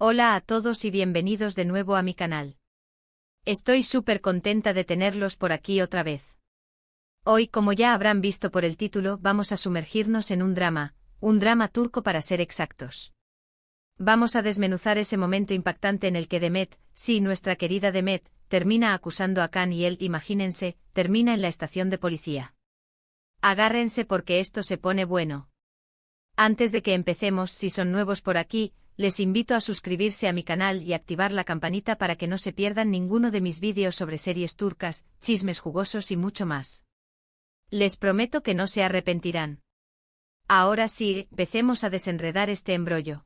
Hola a todos y bienvenidos de nuevo a mi canal. Estoy súper contenta de tenerlos por aquí otra vez. Hoy, como ya habrán visto por el título, vamos a sumergirnos en un drama turco para ser exactos. Vamos a desmenuzar ese momento impactante en el que Demet, sí, nuestra querida Demet, termina acusando a Can y él, imagínense, termina en la estación de policía. Agárrense porque esto se pone bueno. Antes de que empecemos, si son nuevos por aquí, les invito a suscribirse a mi canal y activar la campanita para que no se pierdan ninguno de mis vídeos sobre series turcas, chismes jugosos y mucho más. Les prometo que no se arrepentirán. Ahora sí, empecemos a desenredar este embrollo.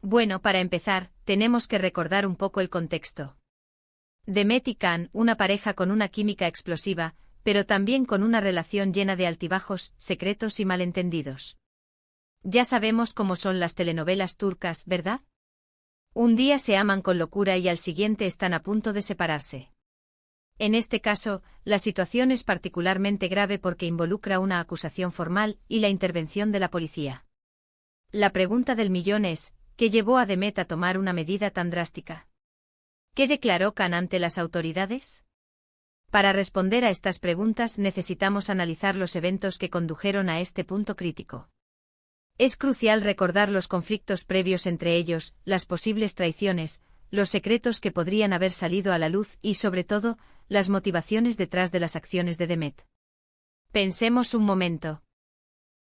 Bueno, para empezar, tenemos que recordar un poco el contexto. Demet y Can, una pareja con una química explosiva, pero también con una relación llena de altibajos, secretos y malentendidos. Ya sabemos cómo son las telenovelas turcas, ¿verdad? Un día se aman con locura y al siguiente están a punto de separarse. En este caso, la situación es particularmente grave porque involucra una acusación formal y la intervención de la policía. La pregunta del millón es, ¿qué llevó a Demet a tomar una medida tan drástica? ¿Qué declaró Can ante las autoridades? Para responder a estas preguntas necesitamos analizar los eventos que condujeron a este punto crítico. Es crucial recordar los conflictos previos entre ellos, las posibles traiciones, los secretos que podrían haber salido a la luz y, sobre todo, las motivaciones detrás de las acciones de Demet. Pensemos un momento.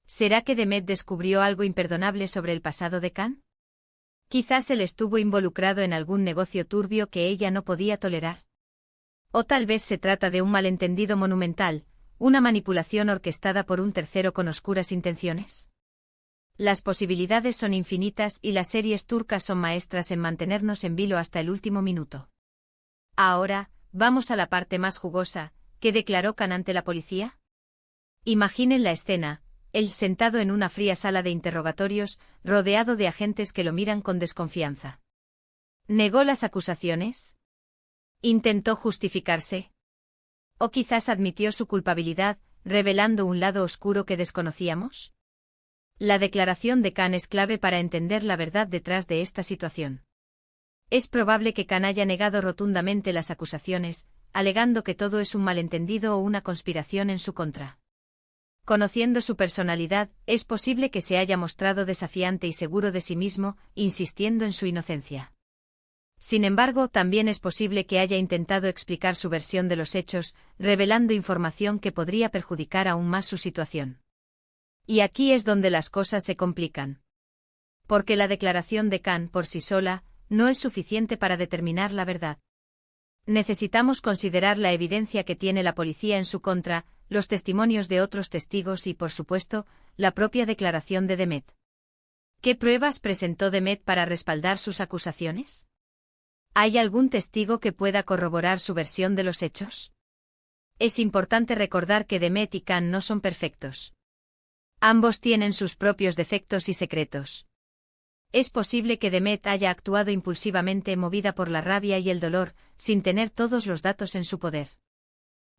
¿Será que Demet descubrió algo imperdonable sobre el pasado de Can? Quizás él estuvo involucrado en algún negocio turbio que ella no podía tolerar. O tal vez se trata de un malentendido monumental, una manipulación orquestada por un tercero con oscuras intenciones. Las posibilidades son infinitas y las series turcas son maestras en mantenernos en vilo hasta el último minuto. Ahora, vamos a la parte más jugosa, ¿qué declaró Can ante la policía? Imaginen la escena, él sentado en una fría sala de interrogatorios, rodeado de agentes que lo miran con desconfianza. ¿Negó las acusaciones? ¿Intentó justificarse? ¿O quizás admitió su culpabilidad, revelando un lado oscuro que desconocíamos? La declaración de Can es clave para entender la verdad detrás de esta situación. Es probable que Can haya negado rotundamente las acusaciones, alegando que todo es un malentendido o una conspiración en su contra. Conociendo su personalidad, es posible que se haya mostrado desafiante y seguro de sí mismo, insistiendo en su inocencia. Sin embargo, también es posible que haya intentado explicar su versión de los hechos, revelando información que podría perjudicar aún más su situación. Y aquí es donde las cosas se complican. Porque la declaración de Can por sí sola no es suficiente para determinar la verdad. Necesitamos considerar la evidencia que tiene la policía en su contra, los testimonios de otros testigos y, por supuesto, la propia declaración de Demet. ¿Qué pruebas presentó Demet para respaldar sus acusaciones? ¿Hay algún testigo que pueda corroborar su versión de los hechos? Es importante recordar que Demet y Can no son perfectos. Ambos tienen sus propios defectos y secretos. Es posible que Demet haya actuado impulsivamente movida por la rabia y el dolor, sin tener todos los datos en su poder.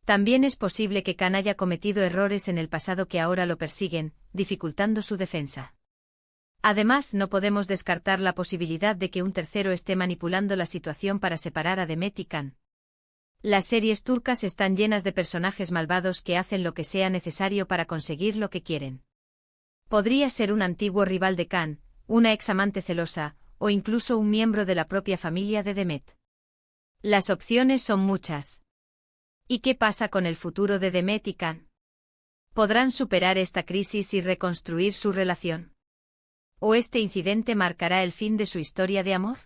También es posible que Can haya cometido errores en el pasado que ahora lo persiguen, dificultando su defensa. Además, no podemos descartar la posibilidad de que un tercero esté manipulando la situación para separar a Demet y Can. Las series turcas están llenas de personajes malvados que hacen lo que sea necesario para conseguir lo que quieren. Podría ser un antiguo rival de Can, una examante celosa, o incluso un miembro de la propia familia de Demet. Las opciones son muchas. ¿Y qué pasa con el futuro de Demet y Can? ¿Podrán superar esta crisis y reconstruir su relación? ¿O este incidente marcará el fin de su historia de amor?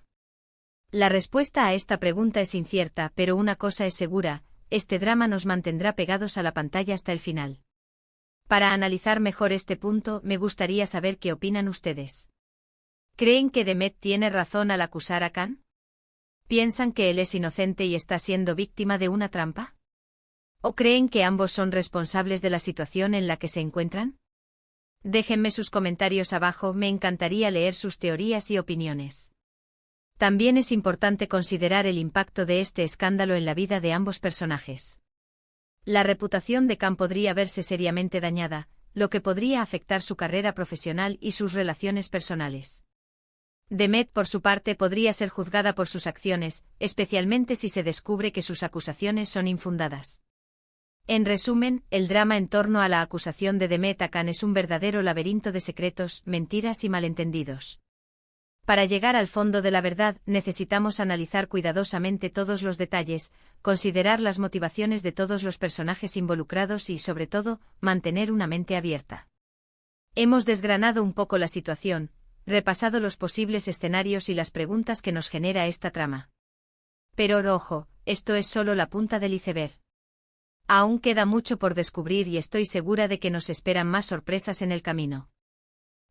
La respuesta a esta pregunta es incierta, pero una cosa es segura, este drama nos mantendrá pegados a la pantalla hasta el final. Para analizar mejor este punto, me gustaría saber qué opinan ustedes. ¿Creen que Demet tiene razón al acusar a Can? ¿Piensan que él es inocente y está siendo víctima de una trampa? ¿O creen que ambos son responsables de la situación en la que se encuentran? Déjenme sus comentarios abajo, me encantaría leer sus teorías y opiniones. También es importante considerar el impacto de este escándalo en la vida de ambos personajes. La reputación de Can podría verse seriamente dañada, lo que podría afectar su carrera profesional y sus relaciones personales. Demet, por su parte, podría ser juzgada por sus acciones, especialmente si se descubre que sus acusaciones son infundadas. En resumen, el drama en torno a la acusación de Demet a Khan es un verdadero laberinto de secretos, mentiras y malentendidos. Para llegar al fondo de la verdad, necesitamos analizar cuidadosamente todos los detalles, considerar las motivaciones de todos los personajes involucrados y, sobre todo, mantener una mente abierta. Hemos desgranado un poco la situación, repasado los posibles escenarios y las preguntas que nos genera esta trama. Pero ojo, esto es solo la punta del iceberg. Aún queda mucho por descubrir y estoy segura de que nos esperan más sorpresas en el camino.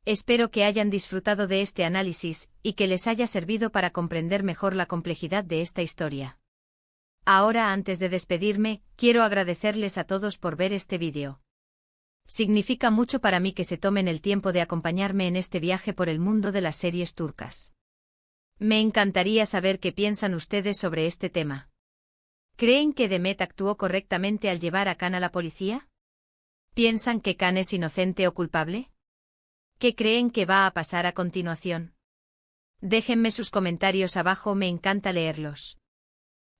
Espero que hayan disfrutado de este análisis y que les haya servido para comprender mejor la complejidad de esta historia. Ahora, antes de despedirme, quiero agradecerles a todos por ver este vídeo. Significa mucho para mí que se tomen el tiempo de acompañarme en este viaje por el mundo de las series turcas. Me encantaría saber qué piensan ustedes sobre este tema. ¿Creen que Demet actuó correctamente al llevar a Khan a la policía? ¿Piensan que Khan es inocente o culpable? ¿Qué creen que va a pasar a continuación? Déjenme sus comentarios abajo, me encanta leerlos.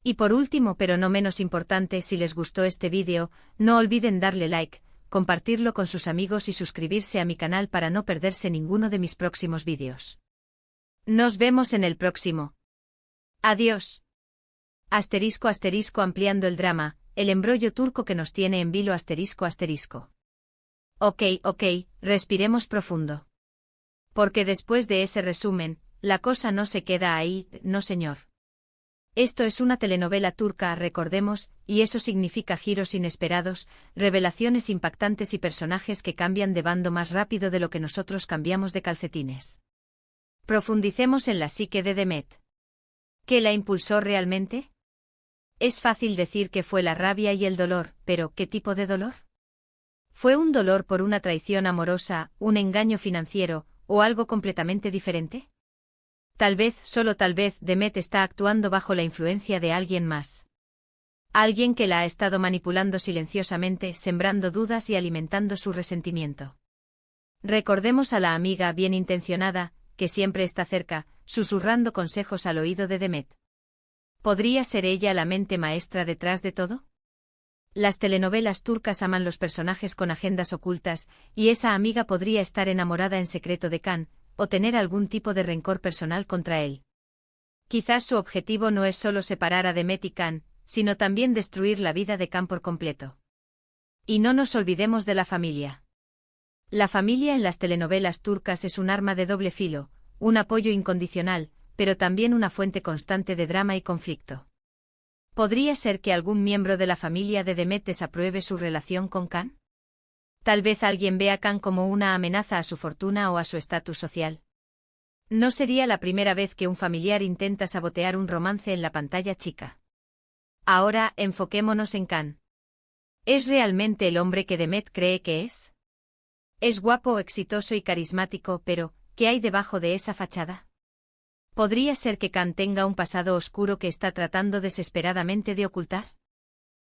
Y por último, pero no menos importante, si les gustó este vídeo, no olviden darle like, compartirlo con sus amigos y suscribirse a mi canal para no perderse ninguno de mis próximos vídeos. Nos vemos en el próximo. Adiós. Asterisco asterisco ampliando el drama, el embrollo turco que nos tiene en vilo asterisco asterisco. Ok, respiremos profundo. Porque después de ese resumen, la cosa no se queda ahí, no señor. Esto es una telenovela turca, recordemos, y eso significa giros inesperados, revelaciones impactantes y personajes que cambian de bando más rápido de lo que nosotros cambiamos de calcetines. Profundicemos en la psique de Demet. ¿Qué la impulsó realmente? Es fácil decir que fue la rabia y el dolor, pero ¿qué tipo de dolor? ¿Fue un dolor por una traición amorosa, un engaño financiero, o algo completamente diferente? Tal vez, solo tal vez, Demet está actuando bajo la influencia de alguien más. Alguien que la ha estado manipulando silenciosamente, sembrando dudas y alimentando su resentimiento. Recordemos a la amiga bien intencionada, que siempre está cerca, susurrando consejos al oído de Demet. ¿Podría ser ella la mente maestra detrás de todo? Las telenovelas turcas aman los personajes con agendas ocultas, y esa amiga podría estar enamorada en secreto de Khan, o tener algún tipo de rencor personal contra él. Quizás su objetivo no es solo separar a Demet y Khan, sino también destruir la vida de Khan por completo. Y no nos olvidemos de la familia. La familia en las telenovelas turcas es un arma de doble filo, un apoyo incondicional, pero también una fuente constante de drama y conflicto. ¿Podría ser que algún miembro de la familia de Demet desapruebe su relación con Khan? Tal vez alguien vea a Khan como una amenaza a su fortuna o a su estatus social. No sería la primera vez que un familiar intenta sabotear un romance en la pantalla chica. Ahora, enfoquémonos en Khan. ¿Es realmente el hombre que Demet cree que es? Es guapo, exitoso y carismático, pero ¿qué hay debajo de esa fachada? ¿Podría ser que Khan tenga un pasado oscuro que está tratando desesperadamente de ocultar?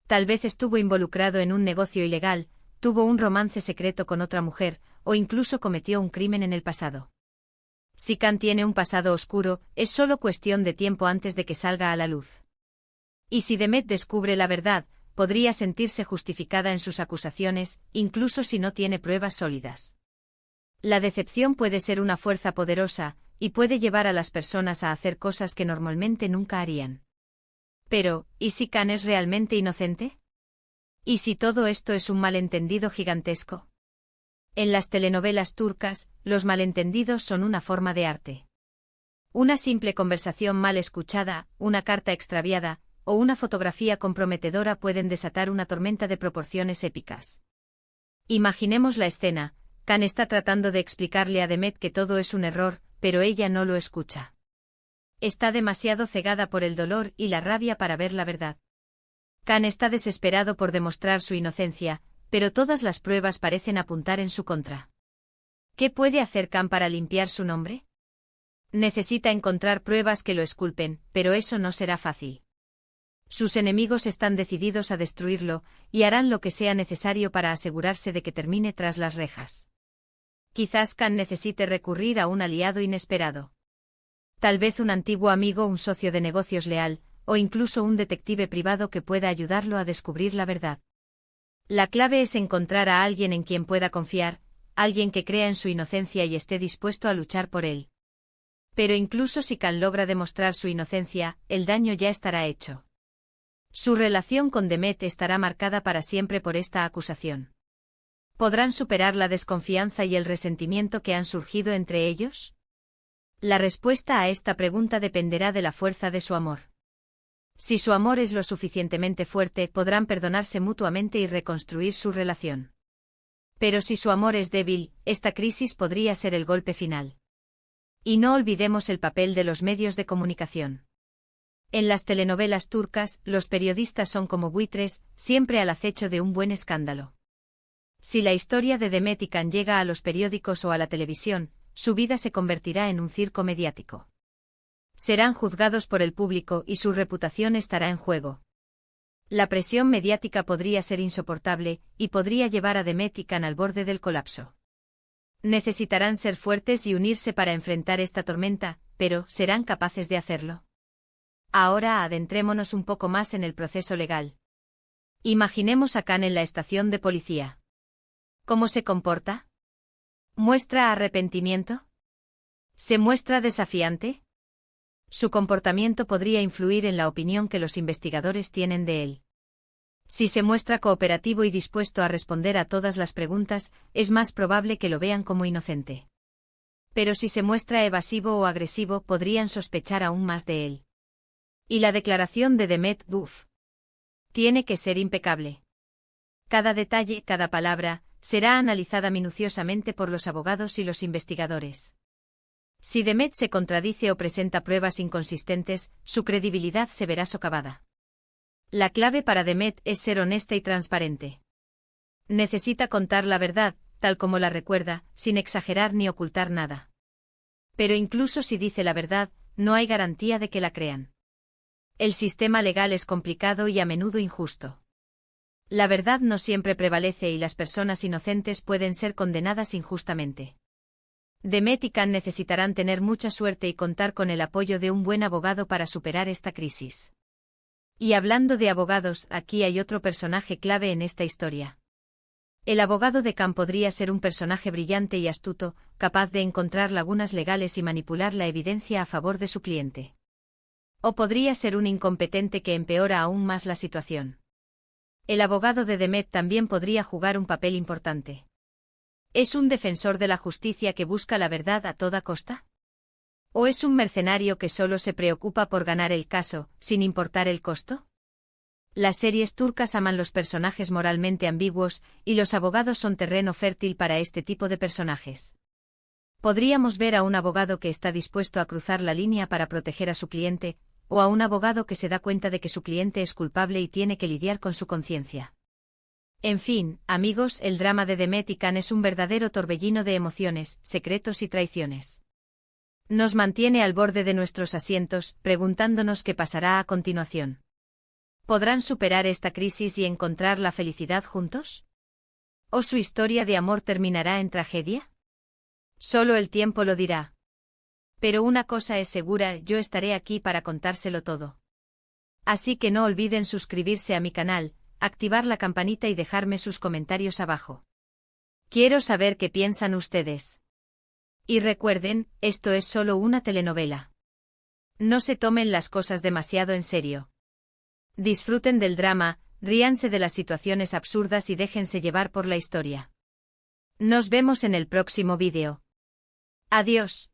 Tal vez estuvo involucrado en un negocio ilegal, tuvo un romance secreto con otra mujer, o incluso cometió un crimen en el pasado. Si Khan tiene un pasado oscuro, es solo cuestión de tiempo antes de que salga a la luz. Y si Demet descubre la verdad, podría sentirse justificada en sus acusaciones, incluso si no tiene pruebas sólidas. La decepción puede ser una fuerza poderosa, y puede llevar a las personas a hacer cosas que normalmente nunca harían. Pero, ¿y si Khan es realmente inocente? ¿Y si todo esto es un malentendido gigantesco? En las telenovelas turcas, los malentendidos son una forma de arte. Una simple conversación mal escuchada, una carta extraviada, o una fotografía comprometedora pueden desatar una tormenta de proporciones épicas. Imaginemos la escena: Khan está tratando de explicarle a Demet que todo es un error, pero ella no lo escucha. Está demasiado cegada por el dolor y la rabia para ver la verdad. Khan está desesperado por demostrar su inocencia, pero todas las pruebas parecen apuntar en su contra. ¿Qué puede hacer Khan para limpiar su nombre? Necesita encontrar pruebas que lo exculpen, pero eso no será fácil. Sus enemigos están decididos a destruirlo, y harán lo que sea necesario para asegurarse de que termine tras las rejas. Quizás Khan necesite recurrir a un aliado inesperado. Tal vez un antiguo amigo, un socio de negocios leal, o incluso un detective privado que pueda ayudarlo a descubrir la verdad. La clave es encontrar a alguien en quien pueda confiar, alguien que crea en su inocencia y esté dispuesto a luchar por él. Pero incluso si Can logra demostrar su inocencia, el daño ya estará hecho. Su relación con Demet estará marcada para siempre por esta acusación. ¿Podrán superar la desconfianza y el resentimiento que han surgido entre ellos? La respuesta a esta pregunta dependerá de la fuerza de su amor. Si su amor es lo suficientemente fuerte, podrán perdonarse mutuamente y reconstruir su relación. Pero si su amor es débil, esta crisis podría ser el golpe final. Y no olvidemos el papel de los medios de comunicación. En las telenovelas turcas, los periodistas son como buitres, siempre al acecho de un buen escándalo. Si la historia de Demet y Can llega a los periódicos o a la televisión, su vida se convertirá en un circo mediático. Serán juzgados por el público y su reputación estará en juego. La presión mediática podría ser insoportable, y podría llevar a Demet y Can al borde del colapso. Necesitarán ser fuertes y unirse para enfrentar esta tormenta, pero ¿serán capaces de hacerlo? Ahora adentrémonos un poco más en el proceso legal. Imaginemos a Can en la estación de policía. ¿Cómo se comporta? ¿Muestra arrepentimiento? ¿Se muestra desafiante? Su comportamiento podría influir en la opinión que los investigadores tienen de él. Si se muestra cooperativo y dispuesto a responder a todas las preguntas, es más probable que lo vean como inocente. Pero si se muestra evasivo o agresivo, podrían sospechar aún más de él. Y la declaración de Demet, tiene que ser impecable. Cada detalle, cada palabra, será analizada minuciosamente por los abogados y los investigadores. Si Demet se contradice o presenta pruebas inconsistentes, su credibilidad se verá socavada. La clave para Demet es ser honesta y transparente. Necesita contar la verdad, tal como la recuerda, sin exagerar ni ocultar nada. Pero incluso si dice la verdad, no hay garantía de que la crean. El sistema legal es complicado y a menudo injusto. La verdad no siempre prevalece y las personas inocentes pueden ser condenadas injustamente. Demet y Can necesitarán tener mucha suerte y contar con el apoyo de un buen abogado para superar esta crisis. Y hablando de abogados, aquí hay otro personaje clave en esta historia. El abogado de Can podría ser un personaje brillante y astuto, capaz de encontrar lagunas legales y manipular la evidencia a favor de su cliente. O podría ser un incompetente que empeora aún más la situación. El abogado de Demet también podría jugar un papel importante. ¿Es un defensor de la justicia que busca la verdad a toda costa? ¿O es un mercenario que solo se preocupa por ganar el caso, sin importar el costo? Las series turcas aman los personajes moralmente ambiguos, y los abogados son terreno fértil para este tipo de personajes. Podríamos ver a un abogado que está dispuesto a cruzar la línea para proteger a su cliente, o a un abogado que se da cuenta de que su cliente es culpable y tiene que lidiar con su conciencia. En fin, amigos, el drama de Demet y Can es un verdadero torbellino de emociones, secretos y traiciones. Nos mantiene al borde de nuestros asientos, preguntándonos qué pasará a continuación. ¿Podrán superar esta crisis y encontrar la felicidad juntos? ¿O su historia de amor terminará en tragedia? Solo el tiempo lo dirá. Pero una cosa es segura, yo estaré aquí para contárselo todo. Así que no olviden suscribirse a mi canal, activar la campanita y dejarme sus comentarios abajo. Quiero saber qué piensan ustedes. Y recuerden, esto es solo una telenovela. No se tomen las cosas demasiado en serio. Disfruten del drama, ríanse de las situaciones absurdas y déjense llevar por la historia. Nos vemos en el próximo vídeo. Adiós.